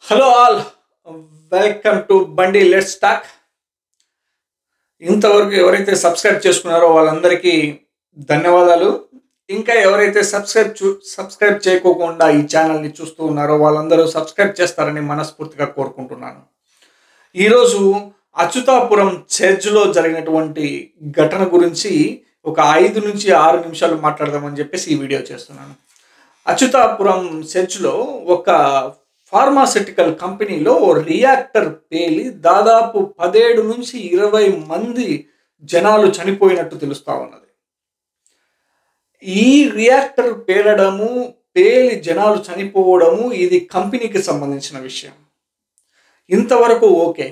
Hello all, welcome to బండి let's talk. ఇంతవరకు ఎవరైతే సబ్స్క్రైబ్ చేసుకున్నారో వాళ్ళందరికీ ధన్యవాదాలు. ఇంకా ఎవరైతే సబ్స్క్రైబ్ చేయకోకుండా ఈ ఛానల్ని చూస్తూ ఉన్నారో వాళ్ళందరూ సబ్స్క్రైబ్ చేస్తారని మనస్ఫూర్తిగా కోరుకుంటున్నాను. ఈరోజు అచ్యుతాపురం చర్చ్లో జరిగినటువంటి ఘటన గురించి ఒక 5 నుంచి 6 నిమిషాలు మాట్లాడదామని చెప్పేసి ఈ వీడియో చేస్తున్నాను. అచ్యుతాపురం చర్చ్లో ఒక ఫార్మాసిటికల్ కంపెనీలో రియాక్టర్ పేలి దాదాపు 17 నుంచి 20 మంది జనాలు చనిపోయినట్టు తెలుస్తూ ఉన్నది. ఈ రియాక్టర్ పేలి జనాలు చనిపోవడము ఇది కంపెనీకి సంబంధించిన విషయం. ఇంతవరకు ఓకే.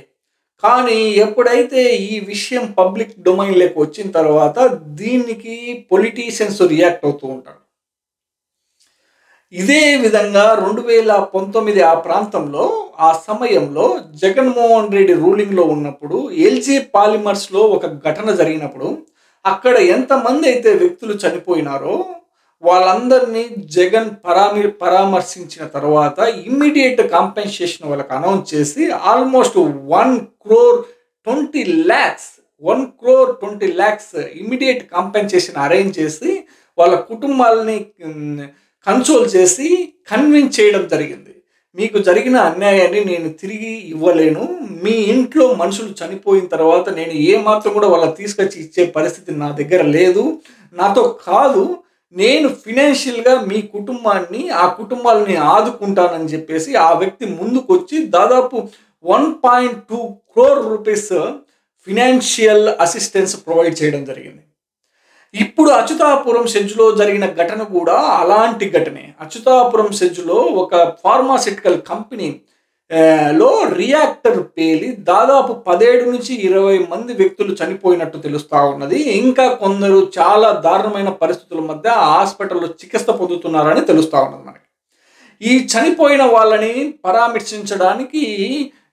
కానీ ఎప్పుడైతే ఈ విషయం పబ్లిక్ డొమైన్లోకి వచ్చిన తర్వాత దీనికి పొలిటీషియన్స్ రియాక్ట్ అవుతూ ఉంటారు. ఇదే విధంగా 2019 ఆ ప్రాంతంలో ఆ సమయంలో జగన్మోహన్ రెడ్డి రూలింగ్లో ఉన్నప్పుడు ఎల్జీ పాలిమర్స్లో ఒక ఘటన జరిగినప్పుడు అక్కడ ఎంతమంది అయితే వ్యక్తులు చనిపోయినారో వాళ్ళందరినీ జగన్ పరామర్శించిన తర్వాత ఇమ్మీడియట్ కాంపెన్సేషన్ వాళ్ళకి అనౌన్స్ చేసి almost 1,20,20 lakhs immediate compensation arrange చేసి వాళ్ళ కుటుంబాలని కన్సోల్ చేసి కన్విన్స్ చేయడం జరిగింది. మీకు జరిగిన అన్యాయాన్ని నేను తిరిగి ఇవ్వలేను, మీ ఇంట్లో మనుషులు చనిపోయిన తర్వాత నేను ఏమాత్రం కూడా వాళ్ళకి తీసుకొచ్చి ఇచ్చే పరిస్థితి నా దగ్గర లేదు, నాతో కాదు, నేను ఫినాన్షియల్గా మీ కుటుంబాన్ని ఆ కుటుంబాలని ఆదుకుంటానని చెప్పేసి ఆ వ్యక్తి ముందుకొచ్చి దాదాపు 1.2 crore rupees financial assistance provide చేయడం జరిగింది. ఇప్పుడు అచ్యుతాపురం సెజ్లో జరిగిన ఘటన కూడా అలాంటి ఘటనే. అచ్యుతాపురం సెజ్లో ఒక ఫార్మాసిటికల్ కంపెనీ లో రియాక్టర్ పేలి దాదాపు 17 నుంచి 20 మంది వ్యక్తులు చనిపోయినట్టు తెలుస్తూ ఉన్నది. ఇంకా కొందరు చాలా దారుణమైన పరిస్థితుల మధ్య హాస్పిటల్లో చికిత్స పొందుతున్నారని తెలుస్తూ ఉన్నది మనకి. ఈ చనిపోయిన వాళ్ళని పరామర్శించడానికి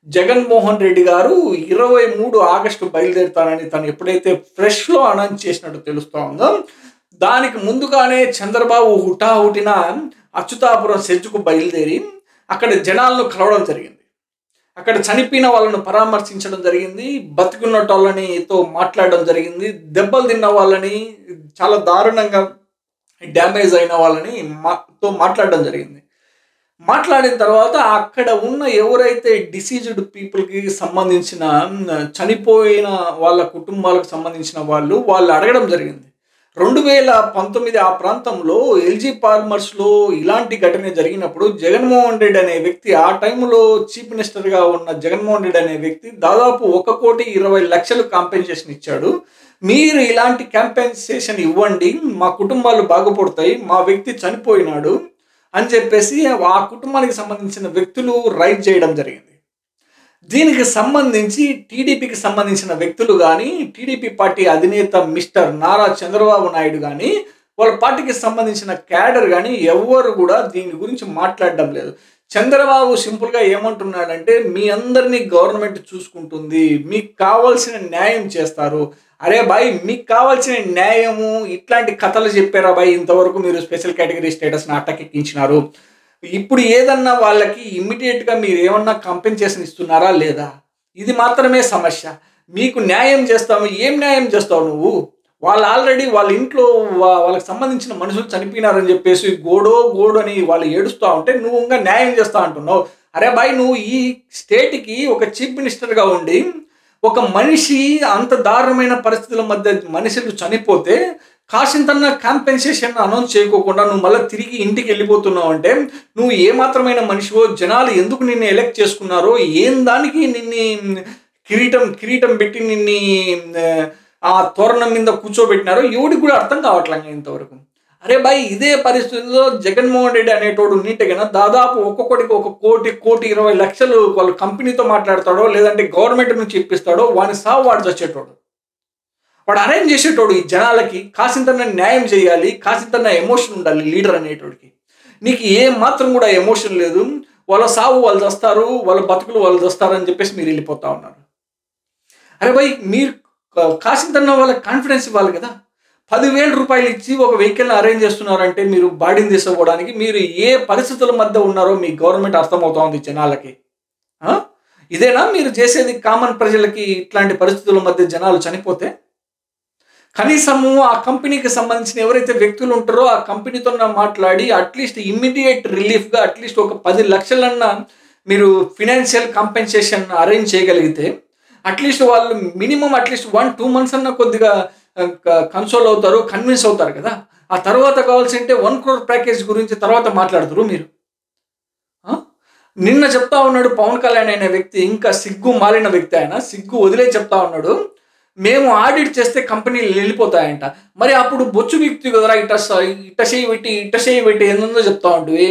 జగన్మోహన్ రెడ్డి గారు 23 ఆగస్టు బయలుదేరుతానని తను ఎప్పుడైతే ఫ్రెష్లో అనౌన్స్ చేసినట్టు తెలుస్తూ ఉందో దానికి ముందుగానే చంద్రబాబు హుటాహుటిన అచ్యుతాపురం సెజ్కు బయలుదేరి అక్కడ జనాలను కలవడం జరిగింది. అక్కడ చనిపోయిన వాళ్ళను పరామర్శించడం జరిగింది, బతికున్న వాళ్ళనితో మాట్లాడడం జరిగింది, దెబ్బలు తిన్న వాళ్ళని, చాలా దారుణంగా డ్యామేజ్ అయిన వాళ్ళని తో మాట్లాడడం జరిగింది. మాట్లాడిన తర్వాత అక్కడ ఉన్న ఎవరైతే డిసీజ్డ్ పీపుల్కి సంబంధించిన చనిపోయిన వాళ్ళ కుటుంబాలకు సంబంధించిన వాళ్ళు అడగడం జరిగింది. 2019 ఆ ప్రాంతంలో ఎల్జీ పాలిమర్స్లో ఇలాంటి ఘటన జరిగినప్పుడు జగన్మోహన్ రెడ్డి అనే వ్యక్తి, ఆ టైంలో చీఫ్ మినిస్టర్గా ఉన్న జగన్మోహన్ రెడ్డి అనే వ్యక్తి దాదాపు 1,20,00,000 కాంపెన్సేషన్ ఇచ్చాడు. మీరు ఇలాంటి కాంపెన్సేషన్ ఇవ్వండి, మా కుటుంబాలు బాగుపడతాయి, మా వ్యక్తి చనిపోయినాడు అని చెప్పేసి ఆ కుటుంబానికి సంబంధించిన వ్యక్తులు రైట్ చేయడం జరిగింది. దీనికి సంబంధించి టీడీపీకి సంబంధించిన వ్యక్తులు కానీ, టీడీపీ పార్టీ అధినేత మిస్టర్ నారా చంద్రబాబు నాయుడు కానీ, వాళ్ళ పార్టీకి సంబంధించిన క్యాడర్ కానీ ఎవ్వరు కూడా దీని గురించి మాట్లాడడం లేదు. చంద్రబాబు సింపుల్గా ఏమంటున్నాడంటే, మీ అందరినీ గవర్నమెంట్ చూసుకుంటుంది, మీకు కావాల్సిన న్యాయం చేస్తారు. అరే బాయ్, మీకు కావాల్సిన న్యాయము ఇట్లాంటి కథలు చెప్పారా బాయ్? ఇంతవరకు మీరు స్పెషల్ కేటగిరీ స్టేటస్ని అటకెక్కించినారు, ఇప్పుడు ఏదన్నా వాళ్ళకి ఇమ్మీడియట్గా మీరు ఏమన్నా కాంపెన్సేషన్ ఇస్తున్నారా లేదా? ఇది మాత్రమే సమస్య. మీకు న్యాయం చేస్తాము. ఏం న్యాయం చేస్తావు నువ్వు? వాళ్ళు ఆల్రెడీ వాళ్ళ ఇంట్లో వాళ్ళకి సంబంధించిన మనుషులు చనిపోయినారని చెప్పేసి గోడు అని వాళ్ళు ఏడుస్తూ ఉంటే నువ్వు ఇంకా న్యాయం చేస్తా అంటున్నావు. అరే బాయ్, నువ్వు ఈ స్టేట్కి ఒక చీఫ్ మినిస్టర్గా ఉండి ఒక మనిషి అంత దారుణమైన పరిస్థితుల మధ్య మనుషులు చనిపోతే కాసింతన్న కాంపెన్సేషన్ అనౌన్స్ చేయకోకుండా నువ్వు మళ్ళీ తిరిగి ఇంటికి వెళ్ళిపోతున్నావు అంటే నువ్వు ఏమాత్రమైన మనిషివో, జనాలు ఎందుకు నిన్ను ఎలక్ట్ చేసుకున్నారో, ఏం దానికి నిన్ని కిరీటం పెట్టి నిన్ని ఆ తోరణం మీద కూర్చోబెట్టినారో ఎవడికి కూడా అర్థం కావట్లేదు ఇంతవరకు. అరే బాయ్, ఇదే పరిస్థితుల్లో జగన్మోహన్ రెడ్డి అనేటోడు నీట్గా దాదాపు ఒక్కొక్కడికి 1,20,00,000 వాళ్ళ కంపెనీతో మాట్లాడతాడో లేదంటే గవర్నమెంట్ నుంచి ఇప్పిస్తాడో వాని సావు వాడు చచ్చేటోడు. వాడు అరేంజ్ చేసేటోడు ఈ జనాలకి. కాసింతన్న న్యాయం చేయాలి, కాసింతన్న ఎమోషన్ ఉండాలి లీడర్ అనేటోడికి. నీకు ఏం మాత్రం కూడా ఎమోషన్ లేదు. వాళ్ళ సావు వాళ్ళు చేస్తారు, వాళ్ళ బతుకులు వాళ్ళు చేస్తారు అని చెప్పేసి మీరు వెళ్ళిపోతా ఉన్నారు. అరే భాయ్, మీరు కాసింతన్న వాళ్ళకి కాన్ఫిడెన్స్ ఇవ్వాలి కదా. 10,000 రూపాయలు ఇచ్చి ఒక వెహికల్ని అరేంజ్ చేస్తున్నారంటే మీరు బాడీని తీసుకోవడానికి మీరు ఏ పరిస్థితుల మధ్య ఉన్నారో మీ గవర్నమెంట్ అర్థమవుతా ఉంది జనాలకి. ఆ? ఇదేనా మీరు చేసేది కామన్ ప్రజలకి ఇట్లాంటి పరిస్థితుల మధ్య జనాలు చనిపోతే? కనీసము ఆ కంపెనీకి సంబంధించిన ఎవరైతే వ్యక్తులు ఉంటారో ఆ కంపెనీతో మాట్లాడి అట్లీస్ట్ ఇమ్మీడియేట్ రిలీఫ్గా అట్లీస్ట్ ఒక 10 లక్షలన్నా మీరు ఫినాన్షియల్ కాంపెన్సేషన్ అరేంజ్ చేయగలిగితే అట్లీస్ట్ వాళ్ళు మినిమం అట్లీస్ట్ 1-2 మంత్స్ అన్నా కొద్దిగా కన్సోల్ అవుతారు, కన్విన్స్ అవుతారు కదా. ఆ తర్వాత కావాల్సింటే 1 crore ప్యాకేజ్ గురించి తర్వాత మాట్లాడుతారు మీరు. ఆ? నిన్న చెప్తా ఉన్నాడు పవన్ కళ్యాణ్ అనే వ్యక్తి, ఇంకా సిగ్గు మాలిన వ్యక్తి, ఆయన సిగ్గు వదిలే చెప్తా ఉన్నాడు, మేము ఆడిట్ చేస్తే కంపెనీలు వెళ్ళిపోతాయంట. మరి అప్పుడు బొచ్చు వ్యక్తి కదరా, ఇట్ట చేయి పెట్టి ఏందో చెప్తా ఉంటుంది.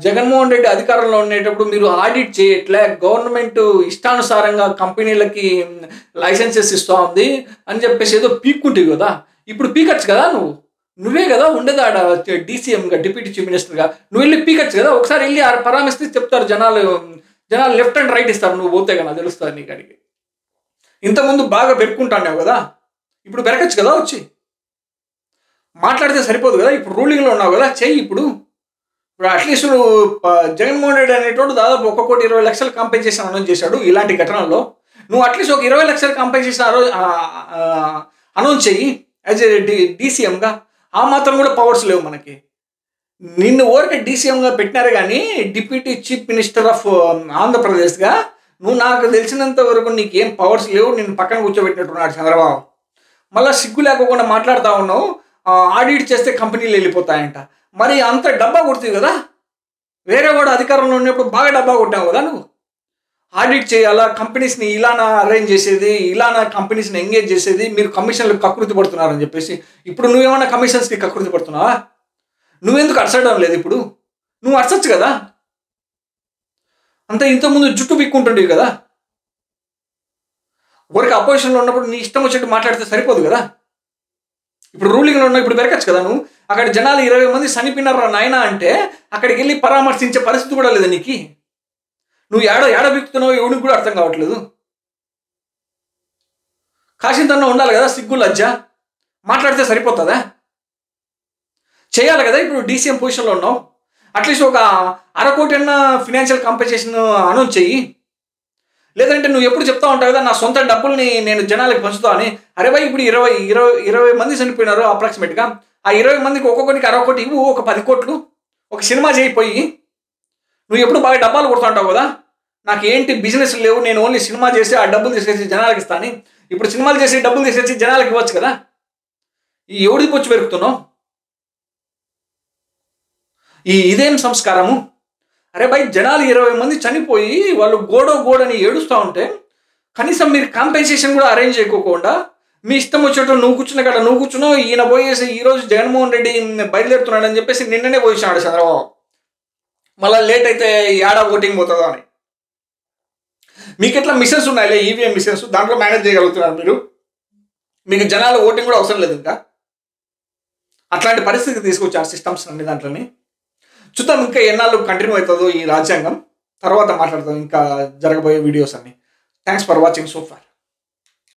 జగన్మోహన్ రెడ్డి అధికారంలో ఉండేటప్పుడు మీరు ఆడిట్ చేయట్లే, గవర్నమెంట్ ఇష్టానుసారంగా కంపెనీలకి లైసెన్సెస్ ఇస్తూ ఉంది అని చెప్పేసి ఏదో పీక్కుంటివి కదా. ఇప్పుడు పీకచ్చు కదా, నువ్వే కదా ఉండేది ఆడ డీసీఎంగా, డిప్యూటీ చీఫ్ మినిస్టర్గా, నువ్వు వెళ్ళి పీకచ్చు కదా. ఒకసారి వెళ్ళి పరామర్శిస్తే చెప్తారు జనాలు లెఫ్ట్ అండ్ రైట్ ఇస్తారు, నువ్వు పోతే కదా తెలుస్తుంది నీకు. అడిగి ఇంతకుముందు బాగా పెరుక్కుంటాన్నావు కదా, ఇప్పుడు పెరగచ్చు కదా, వచ్చి మాట్లాడితే సరిపోదు కదా. ఇప్పుడు రూలింగ్లో ఉన్నావు కదా, చెయ్యి. ఇప్పుడు అట్లీస్ట్ జగన్మోహన్ రెడ్డి అనేటోడు దాదాపు 1,20,00,000 కాంపెన్సేషన్ అనౌన్స్ చేశాడు ఇలాంటి ఘటనల్లో. నువ్వు అట్లీస్ట్ ఒక 20 లక్షల కాంపెన్సేషన్ అనౌన్స్ చెయ్యి యాజ్ ఏ డీసీఎంగా. ఆ మాత్రం కూడా పవర్స్ లేవు మనకి. నిన్ను ఊరికే డీసీఎంగా పెట్టినారు కానీ డిప్యూటీ చీఫ్ మినిస్టర్ ఆఫ్ ఆంధ్రప్రదేశ్గా నువ్వు నాకు తెలిసినంత వరకు నీకేం పవర్స్ లేవు. నిన్ను పక్కన కూర్చోబెట్టినట్టున్నాడు చంద్రబాబు. మళ్ళీ సిగ్గు లేకోకుండా మాట్లాడుతూ ఉన్నావు, ఆడిట్ చేస్తే కంపెనీలు వెళ్ళిపోతాయంట. మరి అంత డబ్బా కొడుతుంది కదా, వేరే వాడు అధికారంలో ఉన్నప్పుడు బాగా డబ్బా కొట్టావు కదా నువ్వు. ఆడిట్ చేయాలా, కంపెనీస్ని ఇలానా అరేంజ్ చేసేది, ఇలానా కంపెనీస్ని ఎంగేజ్ చేసేది, మీరు కమిషన్లకు కకృతి పడుతున్నారని చెప్పేసి. ఇప్పుడు నువ్వేమన్నా కమిషన్స్కి కకృతి పడుతున్నావా? నువ్వెందుకు అరచడం లేదు? ఇప్పుడు నువ్వు అరచచ్చు కదా, అంతే. ఇంతకుముందు జుట్టు పిక్కుంటుండేవి కదా. ఊరికి అపోజిషన్లో ఉన్నప్పుడు నీ ఇష్టం వచ్చినట్టు మాట్లాడితే సరిపోదు కదా. ఇప్పుడు రూలింగ్లో ఉన్న ఇప్పుడు పెరగచ్చు కదా. నువ్వు అక్కడ జనాలు 20 మంది చనిపోయినారా నాయన అంటే అక్కడికి వెళ్ళి పరామర్శించే పరిస్థితి కూడా లేదు నీకు. నువ్వు ఏడ బిక్కుతున్నావు ఎవడికి కూడా అర్థం కావట్లేదు. కాసింతన్నా ఉండాలి కదా సిగ్గు లజ్జ, మాట్లాడితే సరిపోతుందా? చేయాలి కదా. ఇప్పుడు డీసీఎం పొజిషన్లో ఉన్నావు, అట్లీస్ట్ ఒక 1/2 కోటి అన్న ఫినాన్షియల్ కాంపెన్సేషన్ అనౌన్స్ చెయ్యి. లేదంటే నువ్వు ఎప్పుడు చెప్తా ఉంటావు కదా, నా సొంత డబ్బుల్ని నేను జనాలకి పంచుతా అని. అరే భయ్, ఇప్పుడు 20 మంది చనిపోయినారు అప్రాక్సిమేట్గా. ఆ 20 మందికి ఒక్కొక్కరికి 1/2 కోటి ఇవ్వు, ఒక 10 కోట్లు ఒక సినిమా చేయిపోయి. నువ్వు ఎప్పుడు బాగా డబ్బాలు కొడుతూ ఉంటావు కదా, నాకు ఏంటి బిజినెస్ లేవు, నేను ఓన్లీ సినిమా చేసి ఆ డబ్బులు తీసేసి జనాలకి ఇస్తాను. ఇప్పుడు సినిమాలు చేసి డబ్బులు తీసేసి జనాలకి ఇవ్వచ్చు కదా. ఈ ఎవడికి వచ్చి పెరుగుతున్నావు? ఇదేం సంస్కారము? అరే భయ్, జనాలు 20 మంది చనిపోయి వాళ్ళు గోడని ఏడుస్తూ ఉంటే కనీసం మీరు కాంపెన్సేషన్ కూడా అరేంజ్ చేయకోకుండా మీ ఇష్టం వచ్చేటట్టు నువ్వు కూర్చున్న కదా నువ్వు కూర్చున్నావు. ఈయన పోయేసి ఈరోజు జగన్మోహన్ రెడ్డి బయలుదేరుతున్నాడు అని చెప్పేసి నిన్ననే పోయినాడు చంద్రబాబు. మళ్ళీ లేట్ అయితే ఏడా ఓటింగ్ పోతుందో అని. మీకు ఎట్లా మిషన్స్ ఉన్నాయిలే, ఈవీఎం మిషన్స్, దాంట్లో మేనేజ్ చేయగలుగుతున్నారు మీరు. మీకు జనాలు ఓటింగ్ కూడా అవసరం లేదు. ఇంకా అట్లాంటి పరిస్థితికి తీసుకొచ్చారు సిస్టమ్స్ అన్ని దాంట్లోని. చూద్దాం ఇంకా ఎన్నాళ్ళు కంటిన్యూ అవుతుందో ఈ రాజ్యాంగం. తర్వాత మాట్లాడతాం ఇంకా జరగబోయే వీడియోస్ అన్ని. Thanks for watching so far.